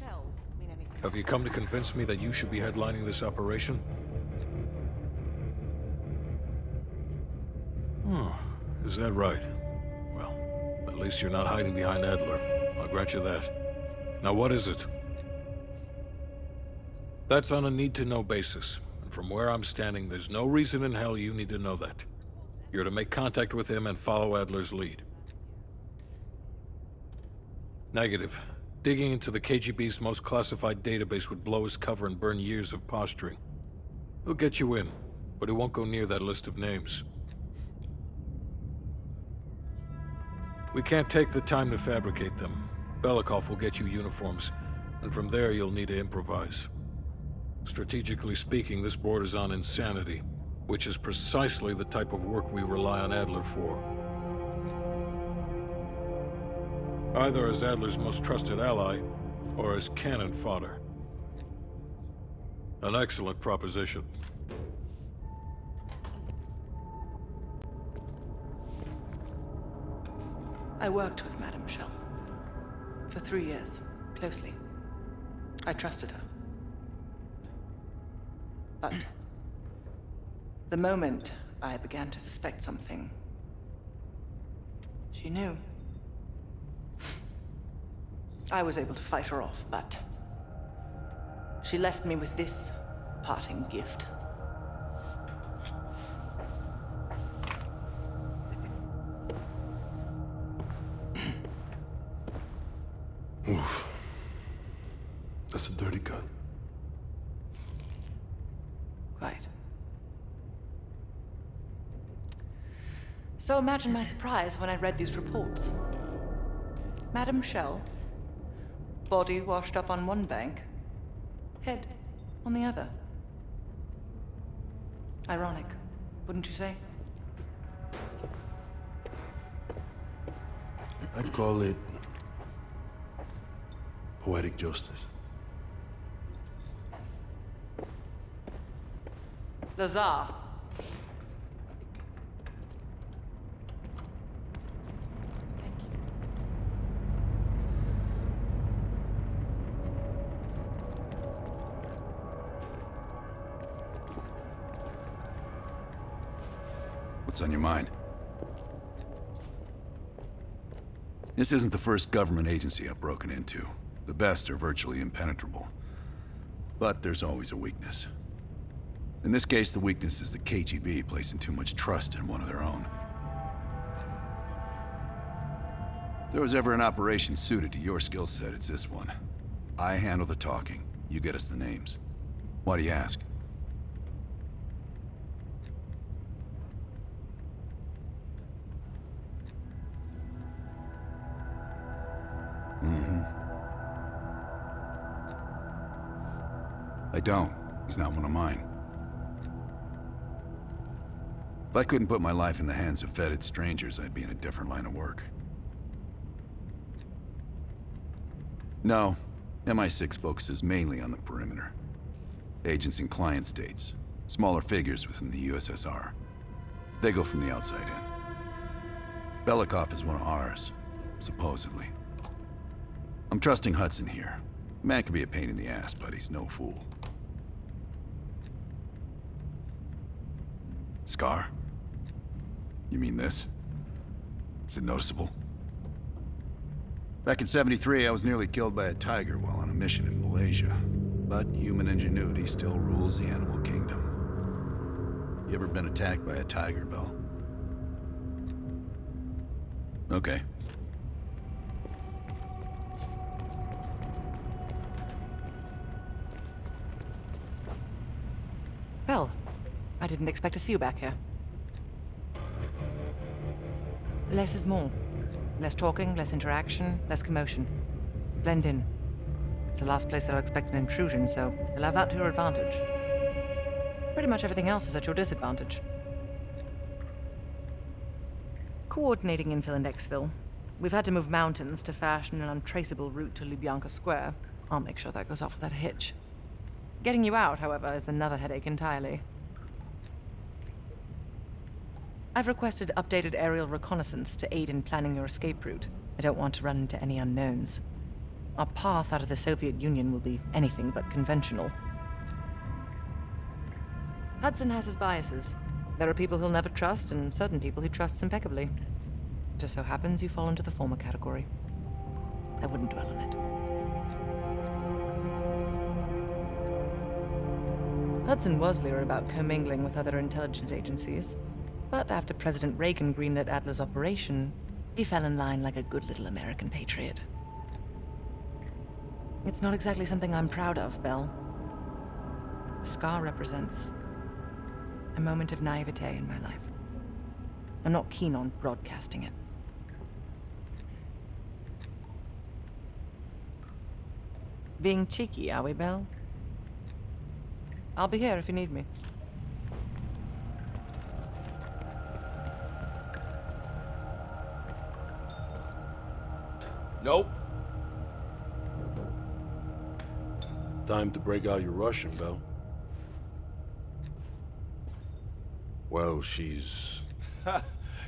Shell mean anything? Have you come to convince me that you should be headlining this operation? Oh, is that right? Well, at least you're not hiding behind Adler. I'll grant you that. Now what is it? That's on a need-to-know basis. And from where I'm standing, there's no reason in hell you need to know that. You're to make contact with him and follow Adler's lead. Negative. Digging into the KGB's most classified database would blow his cover and burn years of posturing. He'll get you in, but he won't go near that list of names. We can't take the time to fabricate them. Belikov will get you uniforms, and from there you'll need to improvise. Strategically speaking, this borders on insanity, which is precisely the type of work we rely on Adler for. Either as Adler's most trusted ally, or as cannon fodder. An excellent proposition. I worked with Madame Shell. For 3 years, closely. I trusted her. But the moment I began to suspect something, she knew. I was able to fight her off, but she left me with this parting gift. Oof. That's a dirty gun. Quite. So imagine my surprise when I read these reports. Madame Shell, body washed up on one bank, head on the other. Ironic, wouldn't you say? I'd call it poetic justice. Lazar. Thank you. What's on your mind? This isn't the first government agency I've broken into. The best are virtually impenetrable. But there's always a weakness. In this case, the weakness is the KGB placing too much trust in one of their own. If there was ever an operation suited to your skill set, it's this one. I handle the talking. You get us the names. Why do you ask? I don't. He's not one of mine. If I couldn't put my life in the hands of vetted strangers, I'd be in a different line of work. No, MI6 focuses mainly on the perimeter. Agents in client states, smaller figures within the USSR. They go from the outside in. Belikov is one of ours, supposedly. I'm trusting Hudson here. The man can be a pain in the ass, but he's no fool. Scar? You mean this? Is it noticeable? Back in '73, I was nearly killed by a tiger while on a mission in Malaysia. But human ingenuity still rules the animal kingdom. You ever been attacked by a tiger, Bell? Okay. Well, I didn't expect to see you back here. Less is more. Less talking, less interaction, less commotion. Blend in. It's the last place that I'll expect an intrusion, so you'll have that to your advantage. Pretty much everything else is at your disadvantage. Coordinating infill and exfil. We've had to move mountains to fashion an untraceable route to Lubyanka Square. I'll make sure that goes off without a hitch. Getting you out, however, is another headache entirely. I've requested updated aerial reconnaissance to aid in planning your escape route. I don't want to run into any unknowns. our path out of the Soviet Union will be anything but conventional. Hudson has his biases. There are people he'll never trust, and certain people he trusts impeccably. Just so happens you fall into the former category. I wouldn't dwell on it. Hudson was leery about commingling with other intelligence agencies, but after President Reagan greenlit Adler's operation, he fell in line like a good little American patriot. It's not exactly something I'm proud of, Belle. The scar represents a moment of naivete in my life. I'm not keen on broadcasting it. Being cheeky, are we, Belle? I'll be here if you need me. Nope. Time to break out your Russian, Belle. Well, she's...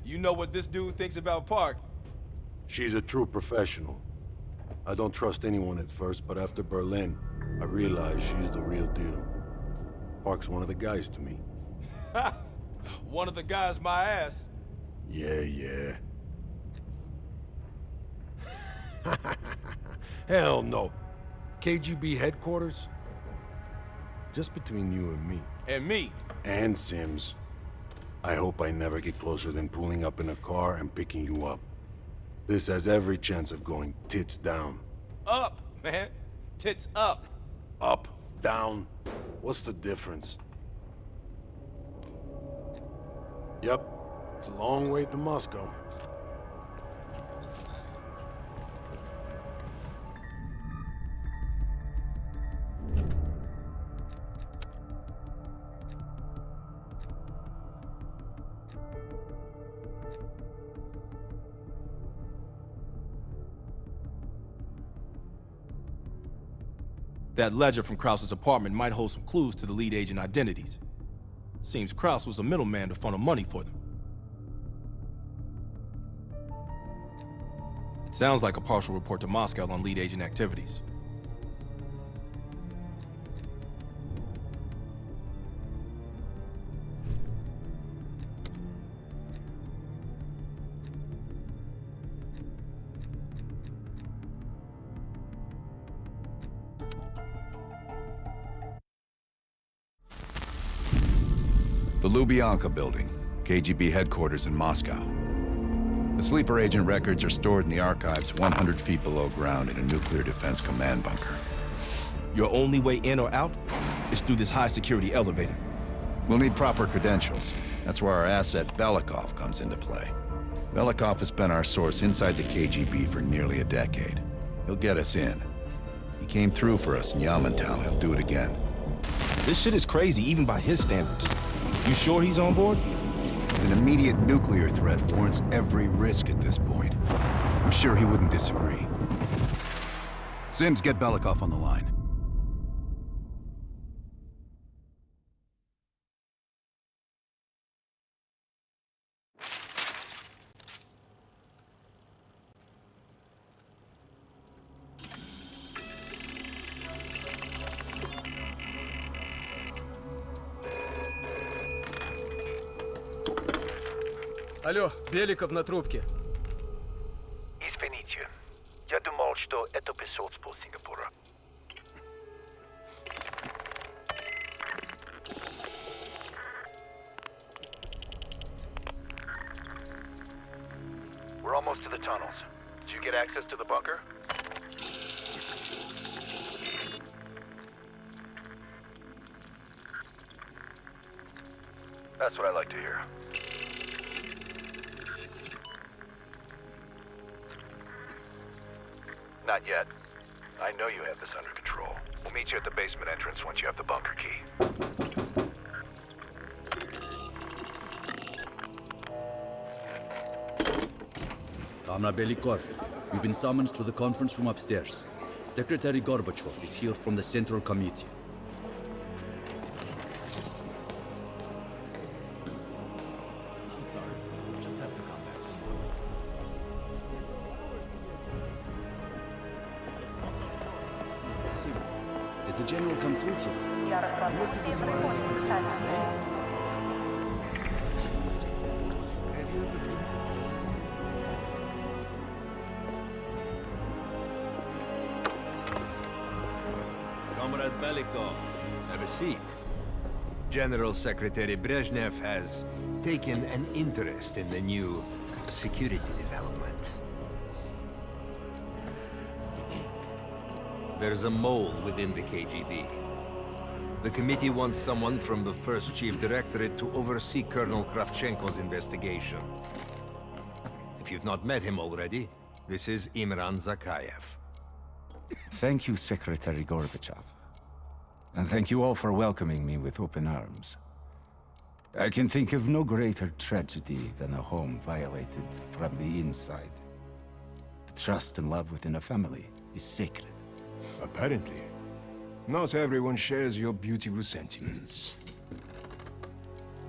You know what this dude thinks about Park? she's a true professional. I don't trust anyone at first, but after Berlin, I realized she's the real deal. Park's one of the guys to me. One of the guys my ass. Yeah. Hell no. KGB headquarters? Just between you and me. And me. And Sims. I hope I never get closer than pulling up in a car and picking you up. This has every chance of going tits down. Up, man. Tits up. Up, down, what's the difference? Yep, it's a long way to Moscow. That ledger from Krause's apartment might hold some clues to the lead agent identities. Seems Krause was a middleman to funnel money for them. It sounds like a partial report to Moscow on lead agent activities. The Lubyanka Building, KGB headquarters in Moscow. The sleeper agent records are stored in the archives 100 feet below ground in a nuclear defense command bunker. Your only way in or out is through this high-security elevator. We'll need proper credentials. That's where our asset Belikov comes into play. Belikov has been our source inside the KGB for nearly a decade. He'll get us in. He came through for us in Yamantau. He'll do it again. This shit is crazy, even by his standards. You sure he's on board? An immediate nuclear threat warrants every risk at this point. I'm sure he wouldn't disagree. Sims, get Belikov on the line. Алло, Беликов на трубке. Извините. Я думал, что это посольство Сингапура. We're almost to the tunnels. Did you get access to the bunker? That's what I like to hear. Not yet. I know you have this under control. We'll meet you at the basement entrance once you have the bunker key. Comrade Belikov, you've been summoned to the conference room upstairs. Secretary Gorbachev is here from the Central Committee. the general come through here? And this is as far as I can take it. Have you ever been? Comrade Belikov, have a seat. General Secretary Brezhnev has taken an interest in the new security development. There's a mole within the KGB. The committee wants someone from the first Chief Directorate to oversee Colonel Kravchenko's investigation. If you've not met him already, this is Imran Zakayev. Thank you, Secretary Gorbachev. And thank you all for welcoming me with open arms. I can think of no greater tragedy than a home violated from the inside. The trust and love within a family is sacred. Apparently. Not everyone shares your beautiful sentiments.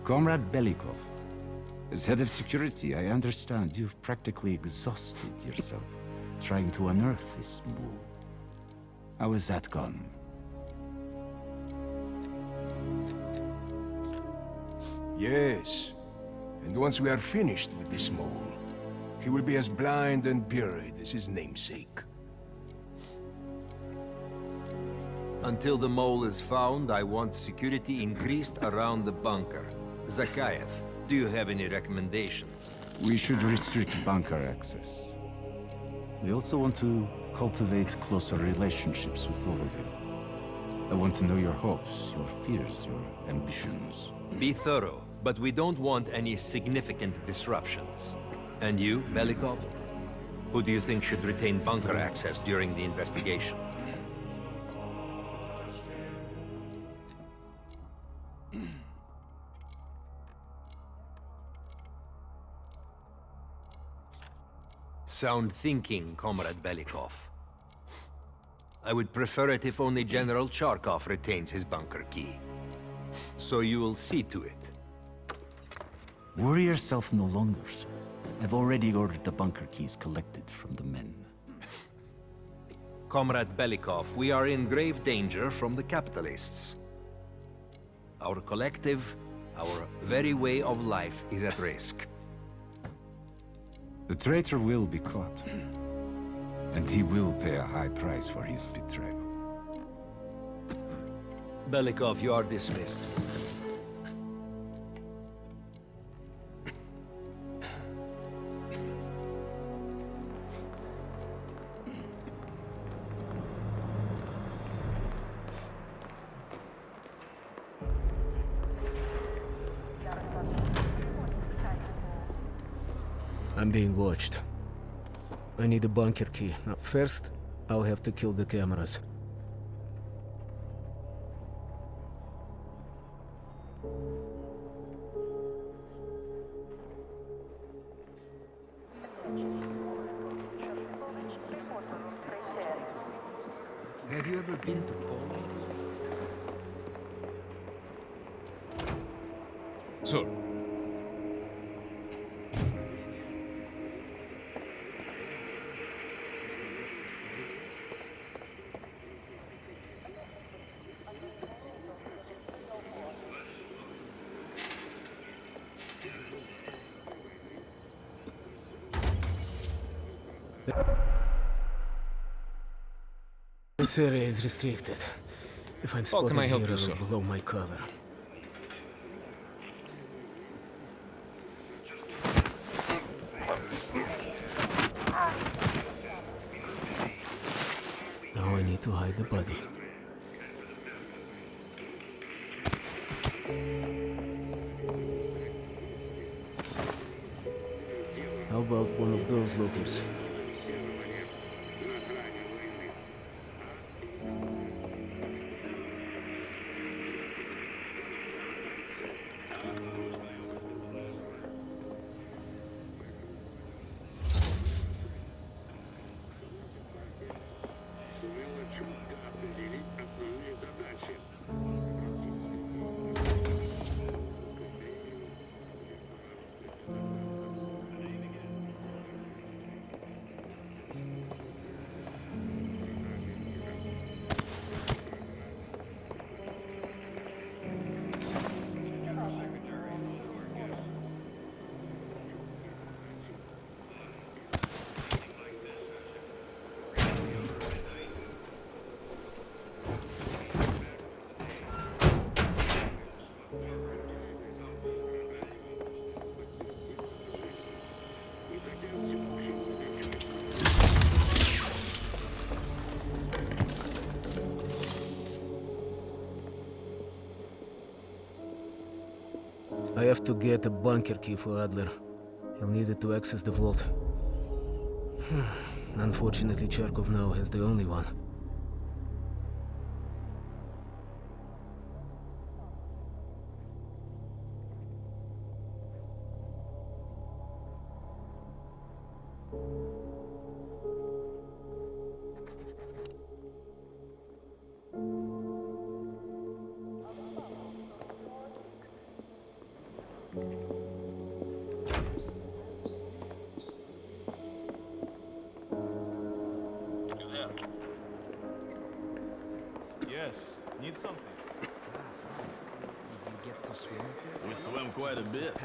Comrade Belikov, as head of security, I understand you've practically exhausted yourself trying to unearth this mole. How has that gone? Yes. And once we are finished with this mole, he will be as blind and buried as his namesake. Until the mole is found, I want security increased around the bunker. Zakayev, do you have any recommendations? We should restrict bunker access. We also want to cultivate closer relationships with all of you. I want to know your hopes, your fears, your ambitions. Be thorough, but we don't want any significant disruptions. And you, Belikov? Who do you think should retain bunker access during the investigation? Sound thinking, Comrade Belikov. I would prefer it if only General Charkov retains his bunker key. So you will see to it. Worry yourself no longer, sir. I've already ordered the bunker keys collected from the men. Comrade Belikov, we are in grave danger from the capitalists. Our collective, our very way of life is at risk. The traitor will be caught. And he will pay a high price for his betrayal. Belikov, you are dismissed. I'm being watched. I need a bunker key. Now, first, I'll have to kill the cameras. Have you ever been to Poland? Sir. This area is restricted. If I'm spotted here, I will blow my cover. Now I need to hide the body. How about one of those lookers? I have to get a bunker key for Adler. He'll need it to access the vault. Unfortunately, Charkov now has the only one. Yes, need something. We swim quite a bit.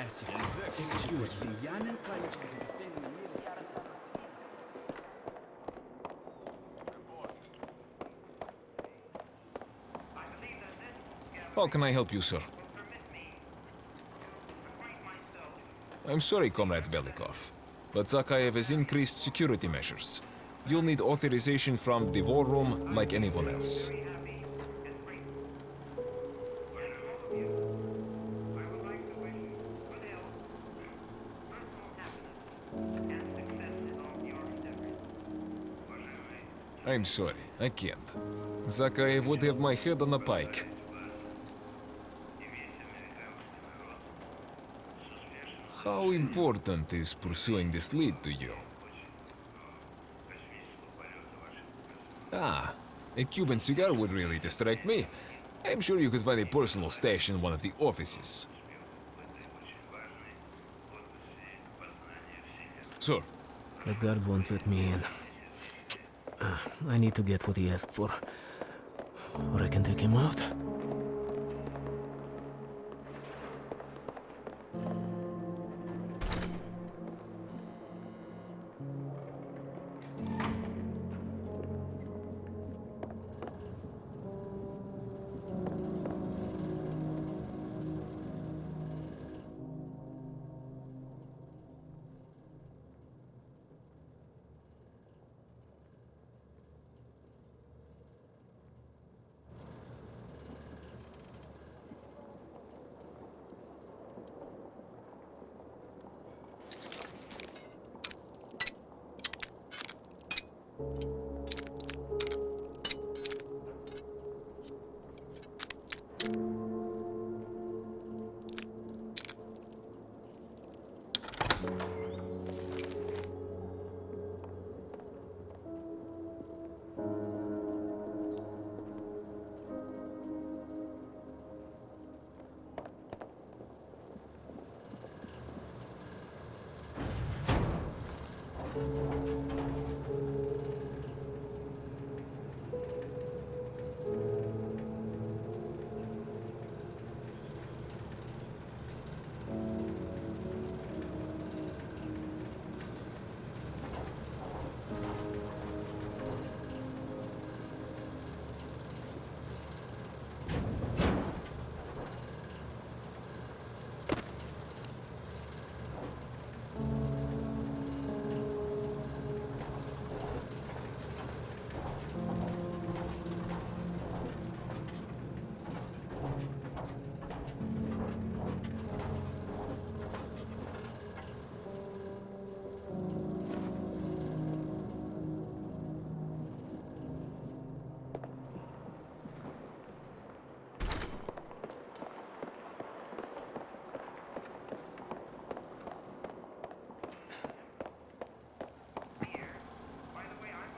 How can I help you, sir? I'm sorry, Comrade Belikov, but Zakhaev has increased security measures. You'll need authorization from the war room like anyone else. I'm sorry, I can't. Zakhaev would have my head on a pike. How important is pursuing this lead to you? Ah, a Cuban cigar would really distract me. I'm sure you could find a personal stash in one of the offices. Sir. The guard won't let me in. I need to get what he asked for, or I can take him out.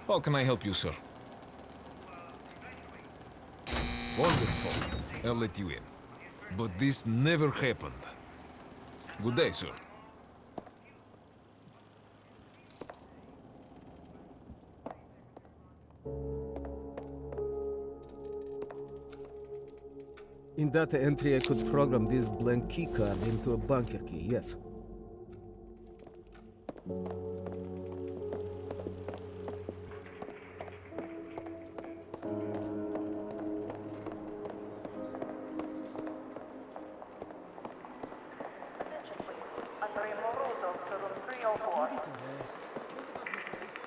How can I help you, sir? Wonderful. I'll let you in. But this never happened. Good day, sir. In data entry, I could program this blank keycard into a bunker key, yes. Andrei Morozov to room 304. rest. What about motorists?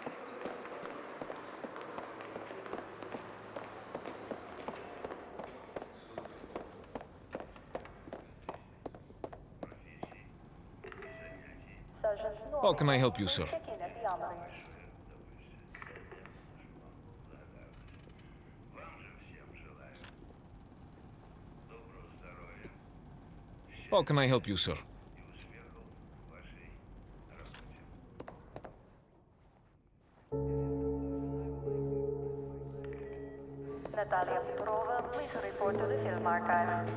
How can I help you, sir? How can I help you, sir? Natalia Petrova, please report to the film archive.